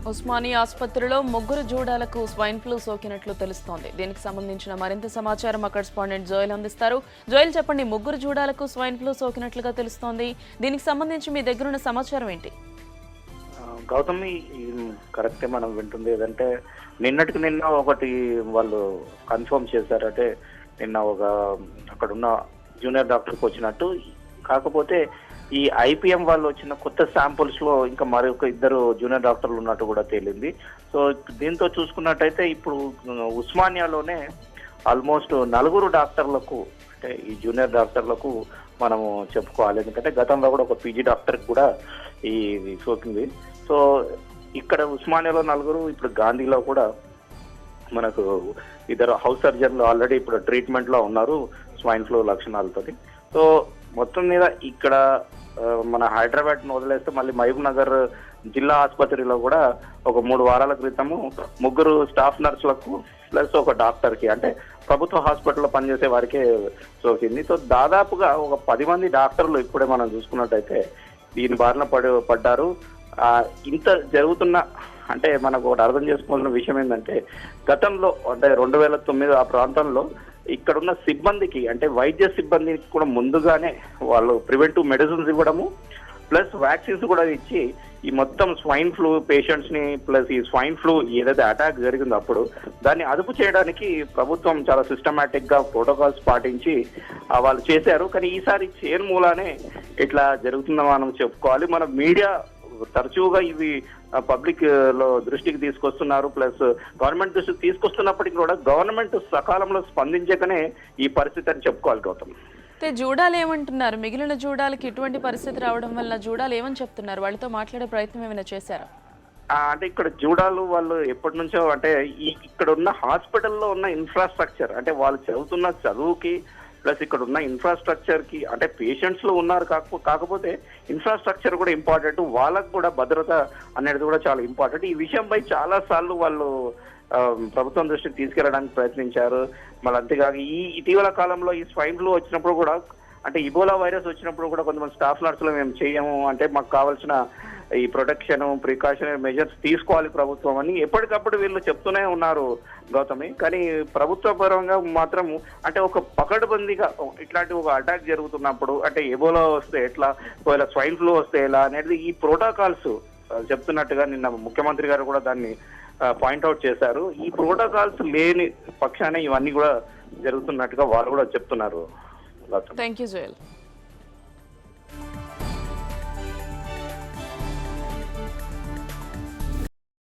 ఉస్మానియా ఆసుపత్రిలో ముగ్గురు జూడాలకు swine flu సోకినట్లు తెలుస్తోంది. దీనికి సంబంధించిన మరింత సమాచారం మా కరెస్పాండెంట్ జోయల్ అందిస్తారు. జోయల్, చెప్పండి, ముగ్గురు జూడాలకు స్వైన్ ఫ్లూ సోకినట్లుగా తెలుస్తోంది. దీనికి సంబంధించి మీ దగ్గరున్న సమాచారం ఏంటి? గౌతమి, కరెక్టే మనం వింటుంది. ఏదంటే నిన్నటికి నిన్న ఒకటి వాళ్ళు కన్ఫర్మ్ చేశారు. అంటే నిన్న అక్కడున్న జూనియర్ డాక్టర్కి వచ్చినట్టు. కాకపోతే ఈ ఐపీఎం వాళ్ళు వచ్చిన కొత్త శాంపుల్స్ లో ఇంకా మరొక ఇద్దరు జూనియర్ డాక్టర్లు ఉన్నట్టు కూడా తేలింది. సో దీంతో చూసుకున్నట్టయితే ఇప్పుడు ఉస్మానియాలోనే ఆల్మోస్ట్ 4 డాక్టర్లకు, అంటే ఈ జూనియర్ డాక్టర్లకు మనము చెప్పుకోవాలి. ఎందుకంటే గతంలో కూడా ఒక పీజీ డాక్టర్ కూడా ఈ సోకింది. సో ఇక్కడ ఉస్మానియాలో 4, ఇప్పుడు గాంధీలో కూడా మనకు ఇద్దరు హౌస్ సర్జన్లు ఆల్రెడీ ఇప్పుడు ట్రీట్మెంట్ లో ఉన్నారు స్వైన్ ఫ్లూ లక్షణాలతో. సో మొత్తం మీద ఇక్కడ మన హైదరాబాద్ వదిలేస్తే మళ్ళీ మహబూబ్ నగర్ జిల్లా ఆసుపత్రిలో కూడా ఒక 3 వారాల క్రితము 3 స్టాఫ్ నర్సులకు ప్లస్ ఒక డాక్టర్కి, అంటే ప్రభుత్వ హాస్పిటల్లో పనిచేసే వారికే సోకింది. సో దాదాపుగా ఒక 10 మంది డాక్టర్లు ఇప్పుడే మనం చూసుకున్నట్టయితే దీని బారిన పడ్డారు. ఇంత జరుగుతున్న, అంటే మనకు ఒకటి అర్థం చేసుకోవాల్సిన విషయం ఏంటంటే గతంలో అంటే 2009 ఆ ప్రాంతంలో ఇక్కడున్న సిబ్బందికి, అంటే వైద్య సిబ్బందికి కూడా ముందుగానే వాళ్ళు ప్రివెంటివ్ మెడిసిన్స్ ఇవ్వడము ప్లస్ వ్యాక్సిన్స్ కూడా ఇచ్చి ఈ మొత్తం స్వైన్ ఫ్లూ పేషెంట్స్ ని ప్లస్ ఈ స్వైన్ ఫ్లూ ఏదైతే అటాక్ జరిగిందో అప్పుడు దాన్ని అదుపు చేయడానికి ప్రభుత్వం చాలా సిస్టమేటిక్ గా ప్రోటోకాల్స్ పాటించి వాళ్ళు చేశారు. కానీ ఈసారి చేయని మూలానే ఇట్లా జరుగుతుందని మనం చెప్పుకోవాలి. మన మీడియా తరచుగా ఇవి పబ్లిక్ లో దృష్టికి తీసుకొస్తున్నారు, ప్లస్ గవర్నమెంట్ దృష్టికి తీసుకొస్తున్నప్పటికీ కూడా గవర్నమెంట్ సకాలంలో స్పందించకనే ఈ పరిస్థితి అని చెప్పుకోవాలి. గౌతమ్, జూడాలు ఏమంటున్నారు? మిగిలిన జూడాలకి ఇటువంటి పరిస్థితి రావడం వల్ల జూడాలు ఏమని చెప్తున్నారు? వాళ్ళతో మాట్లాడే ప్రయత్నం ఏమైనా చేశారా? అంటే ఇక్కడ జూడాలు వాళ్ళు ఎప్పటి నుంచో, అంటే ఇక్కడ ఉన్న హాస్పిటల్లో ఉన్న ఇన్ఫ్రాస్ట్రక్చర్, అంటే వాళ్ళు చదువుతున్న చదువుకి ప్లస్ ఇక్కడ ఉన్న ఇన్ఫ్రాస్ట్రక్చర్ కి, అంటే పేషెంట్స్ లో ఉన్నారు కాకపోతే ఇన్ఫ్రాస్ట్రక్చర్ కూడా ఇంపార్టెంట్, వాళ్ళకు కూడా భద్రత అనేది కూడా చాలా ఇంపార్టెంట్. ఈ విషయంపై చాలా సార్లు వాళ్ళు ప్రభుత్వం దృష్టికి తీసుకెళ్లడానికి ప్రయత్నించారు. మళ్ళీ అంతేకాక ఇటీవల కాలంలో ఈ స్వైన్ ఫ్లూ వచ్చినప్పుడు కూడా, అంటే ఇబోలా వైరస్ వచ్చినప్పుడు కూడా కొంతమంది స్టాఫ్ నర్సులు మేము చేయము, అంటే మాకు కావాల్సిన ఈ ప్రొటెక్షన్ ప్రికాషనరీ మెజర్స్ తీసుకోవాలి ప్రభుత్వం అని ఎప్పటికప్పుడు వీళ్ళు చెప్తూనే ఉన్నారు గౌతమి. కానీ ప్రభుత్వ పరంగా మాత్రం, అంటే ఒక పకడ్బందీగా ఇట్లాంటి ఒక అటాక్ జరుగుతున్నప్పుడు, అంటే ఎబోలా వస్తే ఎట్లా, ఒకవేళ స్వైన్ ఫ్లూ వస్తే ఎలా అనేది ఈ ప్రోటోకాల్స్ చెప్తున్నట్టుగా నిన్న ముఖ్యమంత్రి గారు కూడా దాన్ని పాయింట్అవుట్ చేశారు. ఈ ప్రోటోకాల్స్ లేని పక్షానే ఇవన్నీ కూడా జరుగుతున్నట్టుగా వాళ్ళు కూడా చెప్తున్నారు. Thank you Joel.